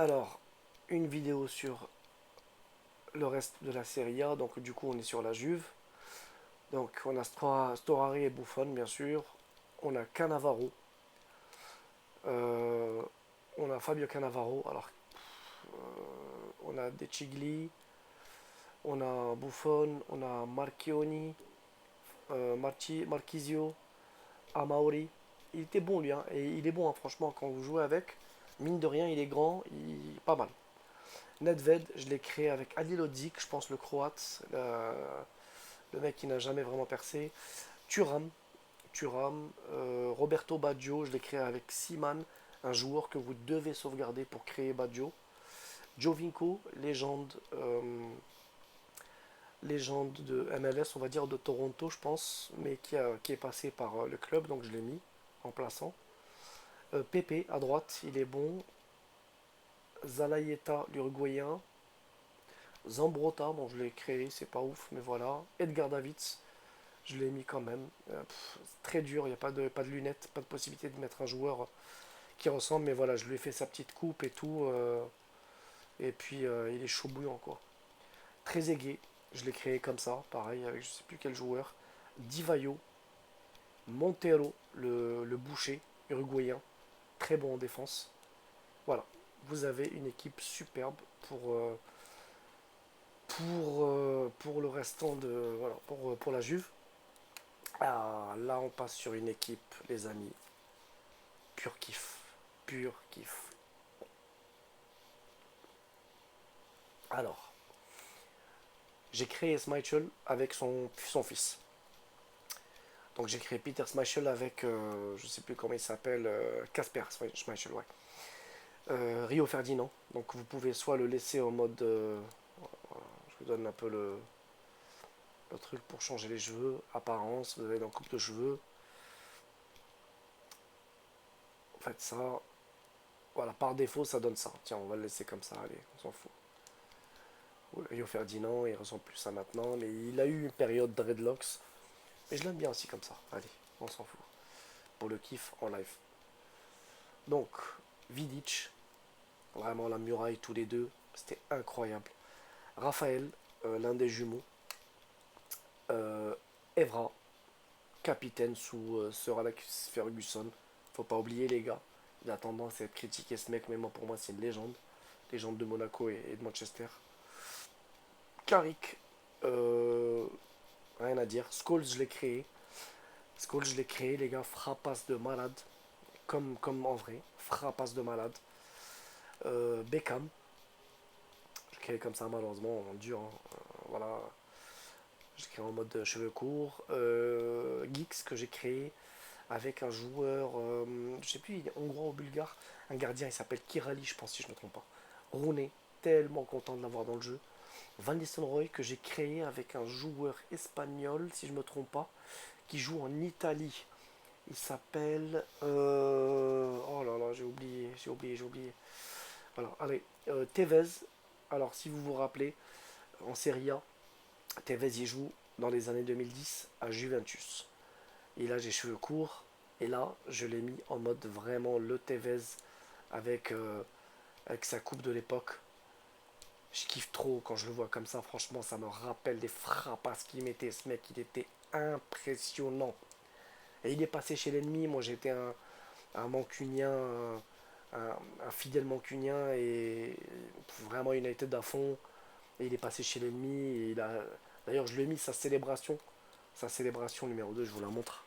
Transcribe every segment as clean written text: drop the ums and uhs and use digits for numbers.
Alors, une vidéo sur le reste de la Serie A. Donc, du coup, on est sur la Juve. Donc, on a Storari et Buffon, bien sûr. On a Cannavaro. Euh, on a Fabio Cannavaro. Alors, on a De Chigli. On a Buffon. On a Marchioni. Marquisio. Amauri. Il était bon, lui. Hein, et il est bon, hein, franchement, quand vous jouez avec. Mine de rien, il est grand. Pas mal. Nedved, je l'ai créé avec Ali Lodzik, je pense le croate, le mec qui n'a jamais vraiment percé. Thuram, Roberto Baggio, je l'ai créé avec Siman, un joueur que vous devez sauvegarder pour créer Baggio. Jovinko, légende de MLS, on va dire de Toronto, je pense, mais qui est passé par le club, donc je l'ai mis en plaçant. Pepe à droite, il est bon. Zalayeta, l'Uruguayen. Zambrota, bon, je l'ai créé, c'est pas ouf, mais voilà. Edgar Davids, je l'ai mis quand même. C'est très dur, il n'y a pas de lunettes, pas de possibilité de mettre un joueur qui ressemble, mais voilà, je lui ai fait sa petite coupe et tout. Et puis, il est chaud bouillant, quoi. Très aigué, je l'ai créé comme ça, pareil, avec je sais plus quel joueur. Divayo, Montero, le boucher uruguayen, très bon en défense. Voilà, vous avez une équipe superbe pour le restant de. Voilà, pour la Juve. Ah, là, on passe sur une équipe, les amis. Pur kiff. Pur kiff. Alors, j'ai créé Schmeichel avec son fils. Donc, j'ai créé Peter Schmeichel avec, je sais plus comment il s'appelle, Casper Schmeichel, ouais. Rio Ferdinand. Donc, vous pouvez soit le laisser en mode. Je vous donne un peu le truc pour changer les cheveux. Apparence, vous avez dans coupe de cheveux. En fait, ça. Voilà, par défaut, ça donne ça. Tiens, on va le laisser comme ça, allez, on s'en fout. Rio Ferdinand, il ressemble plus à maintenant, mais il a eu une période dreadlocks. Mais je l'aime bien aussi comme ça. Allez, on s'en fout. Pour le kiff en live. Donc, Vidic, vraiment la muraille tous les deux, c'était incroyable. Raphaël, l'un des jumeaux. Euh, Evra, capitaine sous Sir Alex Ferguson. Faut pas oublier les gars. Il a tendance à être critiqué ce mec, mais moi pour moi c'est une légende. Légende de Monaco et de Manchester. Carrick, rien à dire. Scholes, je l'ai créé. Scholes, je l'ai créé, les gars. Frappasse de malade. Comme en vrai. Frappasse de malade. Beckham, je l'ai créé comme ça, malheureusement, en dur. Hein. Voilà. Je l'ai créé en mode cheveux courts. Geeks, que j'ai créé avec un joueur, je sais plus, il est hongrois ou bulgare. Un gardien, il s'appelle Kirali, je pense, si je ne me trompe pas. Rooney, tellement content de l'avoir dans le jeu. Van Nistelrooy, que j'ai créé avec un joueur espagnol, si je ne me trompe pas, qui joue en Italie. Il s'appelle. Oh là là, j'ai oublié. Voilà, allez. Tevez. Alors, si vous vous rappelez, en Serie A, Tevez y joue dans les années 2010 à Juventus. Et là, j'ai cheveux courts. Et là, je l'ai mis en mode vraiment le Tevez avec, avec sa coupe de l'époque. Je kiffe trop quand je le vois comme ça. Franchement, ça me rappelle des frappes qu'il mettait. Ce mec, il était impressionnant. Et il est passé chez l'ennemi. Moi, j'étais un mancunien, un fidèle mancunien et vraiment United à fond. Et il est passé chez l'ennemi. D'ailleurs, je lui ai mis sa célébration. Sa célébration numéro 2, je vous la montre.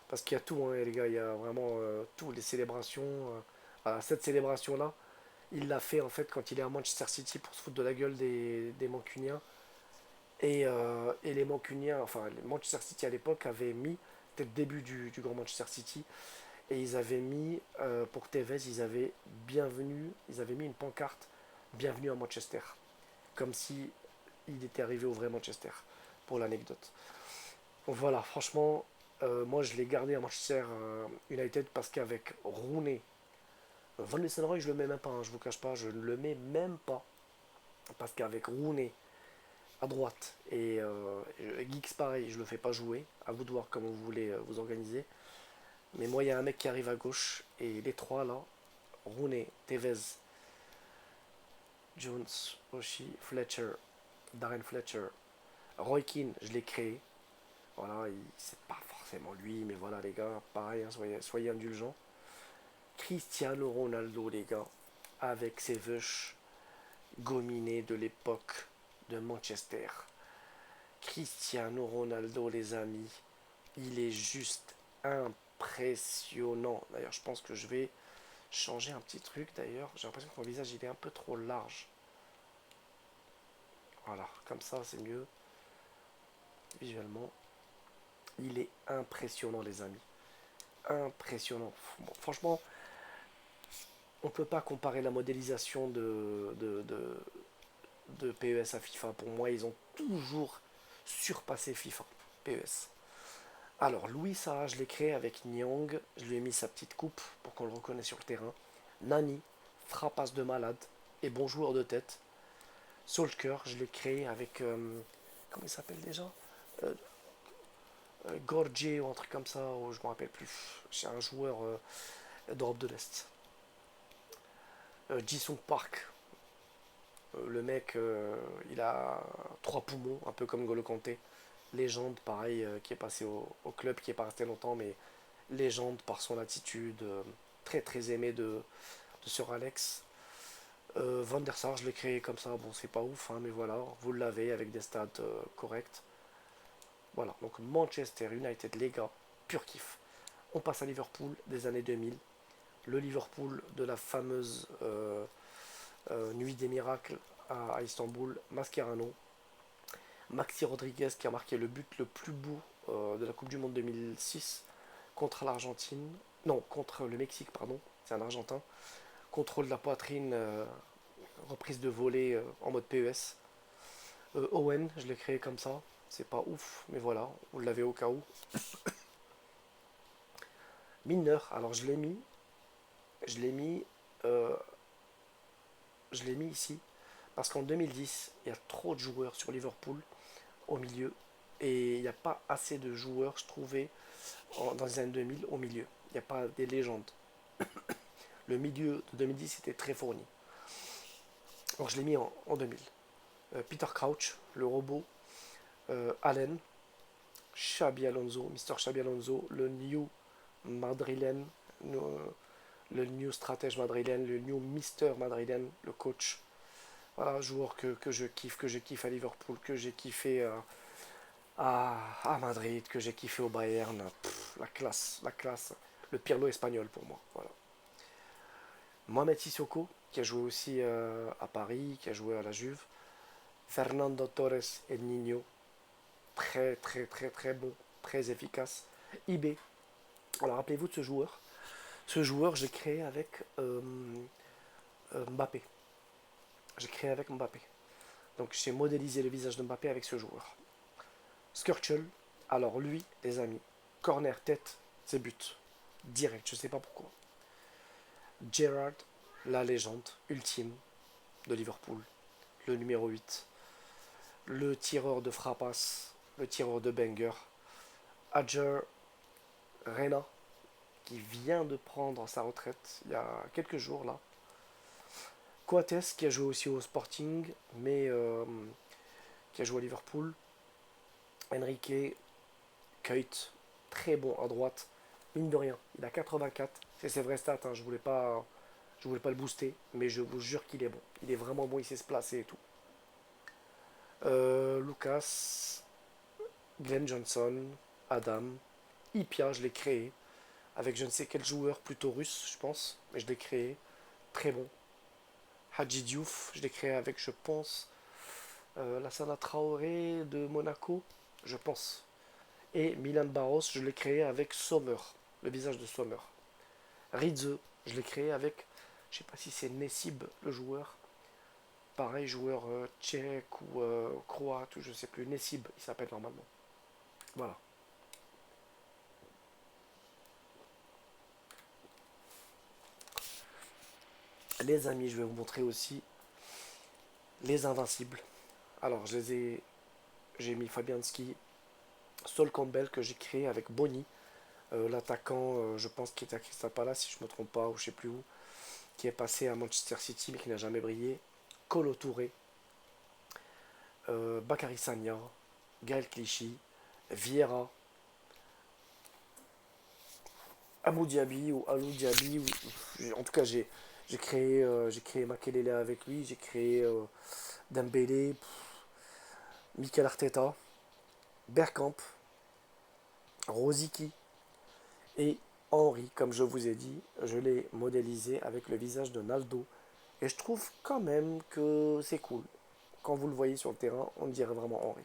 Parce qu'il y a tout, hein, les gars. Il y a vraiment tout, les célébrations. Voilà, cette célébration-là, il l'a fait en fait quand il est à Manchester City pour se foutre de la gueule des Mancuniens. Et les Mancuniens, enfin, les Manchester City à l'époque avait mis, c'était le début du grand Manchester City, et ils avaient mis, pour Tevez, ils avaient mis une pancarte, bienvenue à Manchester, comme si il était arrivé au vrai Manchester, pour l'anecdote. Donc voilà, franchement, moi je l'ai gardé à Manchester United parce qu'avec Rooney, Van Nistelrooy je le mets même pas, hein, je vous cache pas, je ne le mets même pas, parce qu'avec Rooney à droite et Geeks pareil, je le fais pas jouer, à vous de voir comment vous voulez vous organiser. Mais moi, il y a un mec qui arrive à gauche et les trois là. Rooney, Tevez, Jones, Oshie, Fletcher, Darren Fletcher, Roy Keane, je l'ai créé. Voilà, c'est pas forcément lui, mais voilà les gars, pareil, hein, soyez indulgents. Cristiano Ronaldo, les gars, avec ses veuches gominées de l'époque de Manchester. Cristiano Ronaldo, les amis, il est juste impressionnant. D'ailleurs, je pense que je vais changer un petit truc. D'ailleurs, j'ai l'impression que mon visage il est un peu trop large. Voilà, comme ça c'est mieux visuellement. Il est impressionnant, les amis. Impressionnant. Bon, franchement, on peut pas comparer la modélisation de PES à FIFA. Pour moi, ils ont toujours surpassé FIFA. PES. Alors, Louis Saha, je l'ai créé avec Nyang. Je lui ai mis sa petite coupe pour qu'on le reconnaisse sur le terrain. Nani, frappasse de malade et bon joueur de tête. Solskjaer, je l'ai créé avec. Comment il s'appelle déjà euh, Gorgie ou un truc comme ça, ou je me rappelle plus. C'est un joueur d'Europe de l'Est. Jisung Park, le mec, il a trois poumons, un peu comme Golo Kanté. Légende, pareil, qui est passé au club, qui est pas resté longtemps, mais légende par son attitude, très très aimé de Sir Alex. Van der Sar, je l'ai créé comme ça, bon c'est pas ouf, hein, mais voilà, vous l'avez avec des stats corrects. Voilà, donc Manchester United, les gars, pur kiff. On passe à Liverpool des années 2000. Le Liverpool de la fameuse Nuit des Miracles à Istanbul, Mascherano. Maxi Rodriguez qui a marqué le but le plus beau de la Coupe du Monde 2006 contre l'Argentine. Non, contre le Mexique, pardon. C'est un Argentin. Contrôle de la poitrine, reprise de volée en mode PES. Owen, je l'ai créé comme ça. C'est pas ouf, mais voilà, vous l'avez au cas où. Milner, alors je l'ai mis, euh, je l'ai mis ici parce qu'en 2010, il y a trop de joueurs sur Liverpool au milieu et il n'y a pas assez de joueurs, je trouvais, dans les années 2000 au milieu. Il n'y a pas des légendes. Le milieu de 2010 était très fourni. Donc je l'ai mis en 2000. Peter Crouch, le robot, Allen, Xabi Alonso, Mr. Xabi Alonso, le new madrilène, le new stratège madrilène, le new Mister madrilène, le coach. Voilà, joueur que je kiffe à Liverpool, que j'ai kiffé à Madrid, que j'ai kiffé au Bayern. Pff, la classe. Le Pirlo espagnol pour moi. Voilà. Mohamed Sissoko, qui a joué aussi à Paris, qui a joué à la Juve. Fernando Torres et Nino, très très très très bon, très efficace. IB. Alors rappelez-vous de ce joueur. Ce joueur, j'ai créé avec Mbappé. J'ai créé avec Mbappé. Donc j'ai modélisé le visage de Mbappé avec ce joueur. Skirtle, alors lui, les amis, corner, tête, c'est but. Direct, je sais pas pourquoi. Gerrard, la légende ultime de Liverpool, le numéro 8. Le tireur de frappasse, le tireur de banger. Adger Rena, qui vient de prendre sa retraite il y a quelques jours là. Coates, qui a joué aussi au Sporting, mais qui a joué à Liverpool. Enrique, Kuyt, très bon à droite. Mine de rien, il a 84. C'est ses vraies stats, hein, je voulais pas le booster, mais je vous jure qu'il est bon. Il est vraiment bon, il sait se placer et tout. Lucas, Glenn Johnson, Adam, Ipia, je l'ai créé. Avec je ne sais quel joueur, plutôt russe, je pense, mais je l'ai créé. Très bon. Hadji Diouf, je l'ai créé avec, je pense, Lassana Traoré de Monaco, je pense. Et Milan Barros, je l'ai créé avec Sommer, le visage de Sommer. Ridze, je l'ai créé avec, je sais pas si c'est Nessib le joueur, pareil joueur tchèque ou croate ou je sais plus, Nessib il s'appelle normalement. Voilà. Les amis, je vais vous montrer aussi les invincibles. Alors j'ai mis Fabianski, Sol Campbell que j'ai créé avec Bonny, l'attaquant, je pense qu'il est à Crystal Palace si je me trompe pas ou je sais plus où. qui est passé à Manchester City mais qui n'a jamais brillé. Kolo Touré, Bakary Sagna, Gaël Clichy, Vieira, Amou Diaby ou Alou Diaby. En tout cas, j'ai créé Makelele avec lui, j'ai créé Dembélé, Mikel Arteta, Bergkamp, Rosicky et Henry, comme je vous ai dit, je l'ai modélisé avec le visage de Naldo. Et je trouve quand même que c'est cool. Quand vous le voyez sur le terrain, on dirait vraiment Henry.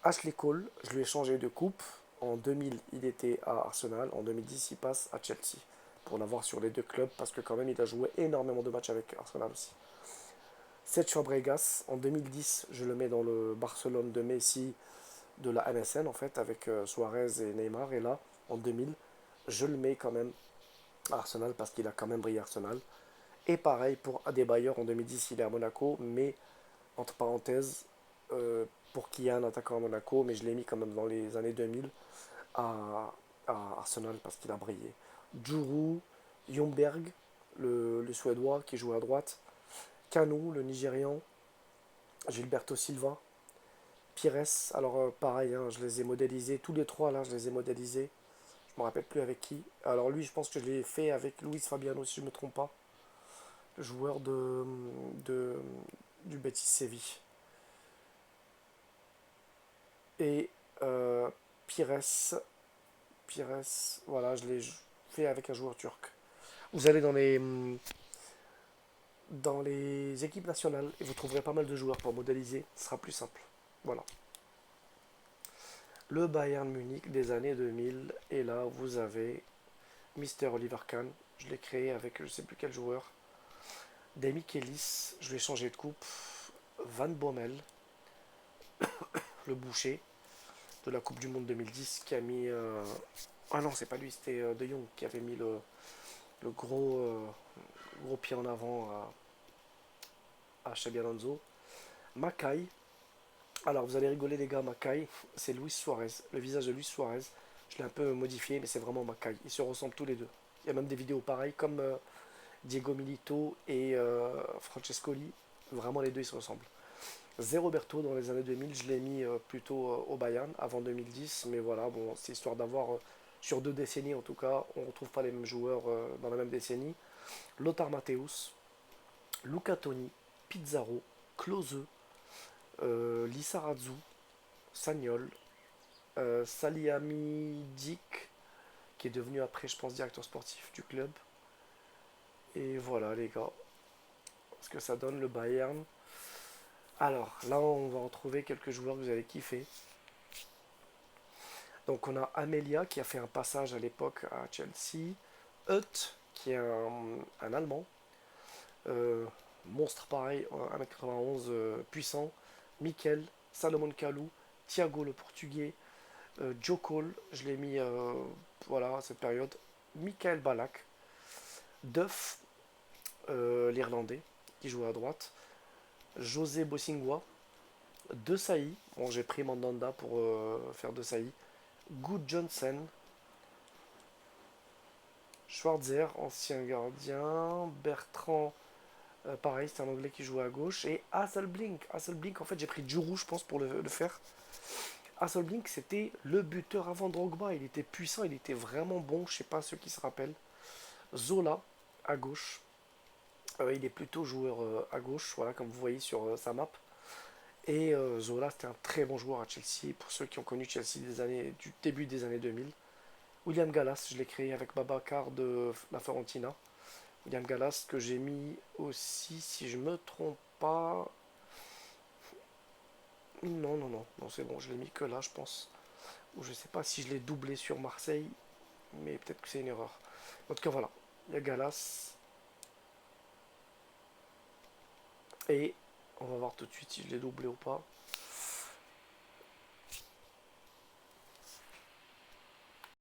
Ashley Cole, je lui ai changé de coupe. En 2000, il était à Arsenal. En 2010, il passe à Chelsea. Pour l'avoir sur les deux clubs, parce que quand même, il a joué énormément de matchs avec Arsenal aussi. Sergio Fabregas, en 2010, je le mets dans le Barcelone de Messi de la MSN, en fait, avec Suarez et Neymar. Et là, en 2000, je le mets quand même à Arsenal, parce qu'il a quand même brillé à Arsenal. Et pareil pour Adebayor, en 2010, il est à Monaco, mais entre parenthèses, pour qu'il y ait un attaquant à Monaco, mais je l'ai mis quand même dans les années 2000 à, à Arsenal parce qu'il a brillé. Djourou, Ljungberg, le Suédois qui joue à droite, Kanu, le Nigérian, Gilberto Silva, Pires, alors pareil, hein, je les ai modélisés, tous les trois là, je les ai modélisés, je me rappelle plus avec qui. Alors lui, je pense que je l'ai fait avec Luis Fabiano, si je ne me trompe pas, le joueur de, du Betis Séville. Et Pires, Pires, voilà, je l'ai fait avec un joueur turc. Vous allez dans les équipes nationales et vous trouverez pas mal de joueurs pour modéliser, ce sera plus simple. Voilà. Le Bayern Munich des années 2000, et là vous avez Mister Oliver Kahn, je l'ai créé avec je sais plus quel joueur. Demi Kellis, je lui ai changé de coupe. Van Bommel, le boucher de la Coupe du Monde 2010 qui a mis. Ah non, c'est pas lui, c'était De Jong qui avait mis le gros pied en avant à Xabi Alonso. Mackay, alors vous allez rigoler les gars, Mackay, c'est Luis Suarez, le visage de Luis Suarez. Je l'ai un peu modifié, mais c'est vraiment Mackay. Ils se ressemblent tous les deux. Il y a même des vidéos pareilles comme Diego Milito et Francescoli. Vraiment les deux ils se ressemblent. Zé Roberto dans les années 2000, je l'ai mis plutôt au Bayern avant 2010, mais voilà, bon, c'est histoire d'avoir sur 2 décennies en tout cas, on ne retrouve pas les mêmes joueurs dans la même décennie. Lothar Matthäus, Luca Toni, Pizarro, Klose, Lissarazu, Sagnol, Salihamidzic, qui est devenu après, je pense, directeur sportif du club. Et voilà les gars, ce que ça donne le Bayern. Alors là, on va retrouver quelques joueurs que vous allez kiffer. Donc on a Amelia qui a fait un passage à l'époque à Chelsea. Hutt qui est un Allemand. Euh, Monstre pareil, 1m91 puissant. Mikel, Salomon Kalou, Thiago le Portugais, Joe Cole, je l'ai mis voilà, à cette période. Michael Ballack, Duff, l'Irlandais, qui joue à droite. José Bossingua, De Sailly, bon j'ai pris Mandanda pour faire De Sailly. Good Johnson, Schwarzer, ancien gardien, Bertrand, pareil, c'est un anglais qui joue à gauche, et Hasselblink. Hasselblink, en fait, j'ai pris Djourou, je pense, pour le faire. Hasselblink, c'était le buteur avant Drogba. Il était puissant, il était vraiment bon. Je sais pas ceux qui se rappellent. Zola, à gauche. Il est plutôt joueur à gauche, voilà, comme vous voyez sur sa map. Et Zola, c'était un très bon joueur à Chelsea. Pour ceux qui ont connu Chelsea du début des années 2000. William Gallas, je l'ai créé avec Babacar de la Fiorentina. William Gallas, que j'ai mis aussi, si je me trompe pas. Non, non, non, non, c'est bon, je l'ai mis que là, je pense. Ou je sais pas si je l'ai doublé sur Marseille, mais peut-être que c'est une erreur. En tout cas, voilà. Il y a Galas. Et on va voir tout de suite si je l'ai doublé ou pas.